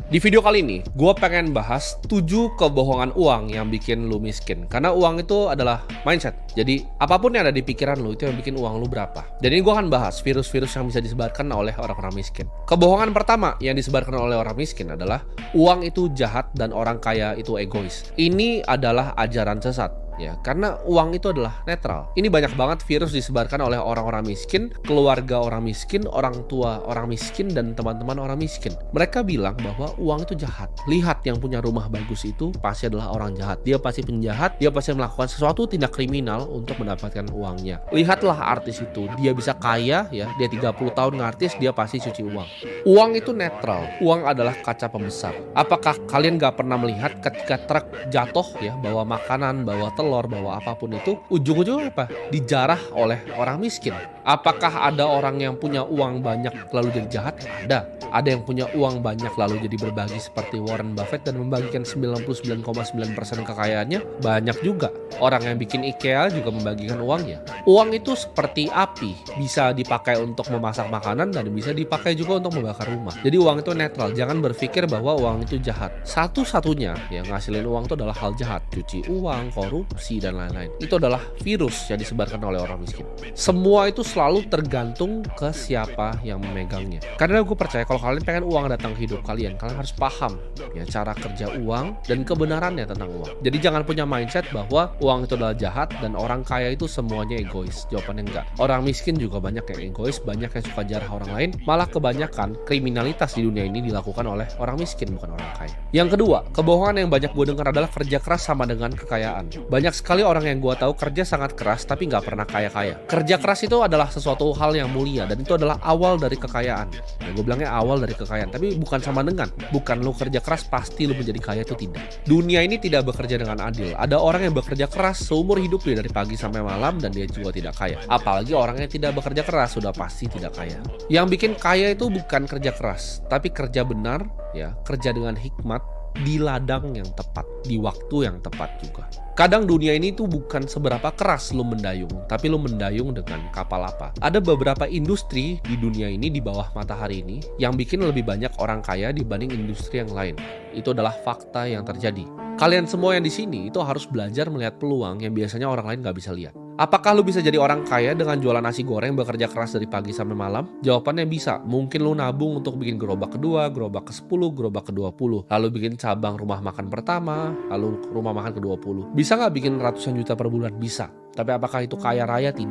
Di video kali ini, gue pengen bahas 7 kebohongan uang yang bikin lu miskin. Karena uang itu adalah mindset. Jadi, apapun yang ada di pikiran lu, itu yang bikin uang lu berapa. Dan ini gue akan bahas virus-virus yang bisa disebarkan oleh orang-orang miskin. Kebohongan pertama yang disebarkan oleh orang miskin adalah uang itu jahat dan orang kaya itu egois. Ini adalah ajaran sesat. Ya, karena uang itu adalah netral. Ini banyak banget virus disebarkan oleh orang-orang miskin, keluarga orang miskin, orang tua orang miskin, dan teman-teman orang miskin. Mereka bilang bahwa uang itu jahat. Lihat, yang punya rumah bagus itu pasti adalah orang jahat. Dia pasti penjahat, dia pasti melakukan sesuatu tindak kriminal untuk mendapatkan uangnya. Lihatlah artis itu, dia bisa kaya ya, dia 30 tahun ngartis, dia pasti cuci uang. Uang itu netral. Uang adalah kaca pembesar. Apakah kalian gak pernah melihat ketika truk jatuh ya, bawa makanan, bawa telur, bawa apapun itu, ujung-ujungnya apa? Dijarah oleh orang miskin. Apakah ada orang yang punya uang banyak lalu jadi jahat? Ada yang punya uang banyak lalu jadi berbagi seperti Warren Buffett dan membagikan 99,9% kekayaannya? Banyak juga. Orang yang bikin IKEA juga membagikan uangnya. Uang itu seperti api, bisa dipakai untuk memasak makanan dan bisa dipakai juga untuk membakar rumah. Jadi uang itu netral. Jangan berpikir bahwa uang itu jahat. Satu-satunya yang ngasilin uang itu adalah hal jahat, cuci uang, korupsi, dan lain-lain. Itu adalah virus yang disebarkan oleh orang miskin. Semua itu selalu tergantung ke siapa yang memegangnya. Karena gue percaya kalau kalian pengen uang datang ke hidup kalian harus paham ya cara kerja uang dan kebenarannya tentang uang. Jadi jangan punya mindset bahwa uang itu adalah jahat dan orang kaya itu semuanya egois. Jawabannya enggak. Orang miskin juga banyak yang egois, banyak yang suka jarah orang lain. Malah kebanyakan kriminalitas di dunia ini dilakukan oleh orang miskin, bukan orang kaya. Yang kedua, kebohongan yang banyak gue dengar adalah kerja keras sama dengan kekayaan. Banyak sekali orang yang gue tahu kerja sangat keras tapi nggak pernah kaya-kaya. Kerja keras itu adalah sesuatu hal yang mulia dan itu adalah awal dari kekayaan. Nah, gue bilangnya awal dari kekayaan, tapi bukan sama dengan bukan lu kerja keras pasti lu menjadi kaya, itu tidak. Dunia ini tidak bekerja dengan adil. Ada orang yang bekerja keras seumur hidupnya dari pagi sampai malam dan dia juga tidak kaya. Apalagi orang yang tidak bekerja keras sudah pasti tidak kaya. Yang bikin kaya itu bukan kerja keras, tapi kerja benar ya, kerja dengan hikmat di ladang yang tepat, di waktu yang tepat juga. Kadang dunia ini tuh bukan seberapa keras lu mendayung, tapi lu mendayung dengan kapal apa. Ada beberapa industri di dunia ini, di bawah matahari ini, yang bikin lebih banyak orang kaya dibanding industri yang lain. Itu adalah fakta yang terjadi. Kalian semua yang di sini itu harus belajar melihat peluang yang biasanya orang lain gak bisa lihat. Apakah lu bisa jadi orang kaya dengan jualan nasi goreng bekerja keras dari pagi sampai malam? Jawabannya bisa. Mungkin lu nabung untuk bikin gerobak kedua, gerobak ke-10, gerobak ke-20. Lalu bikin cabang rumah makan pertama, lalu rumah makan ke-20. Bisa gak bikin ratusan juta per bulan? Bisa. Tapi apakah itu kaya raya? Tidak.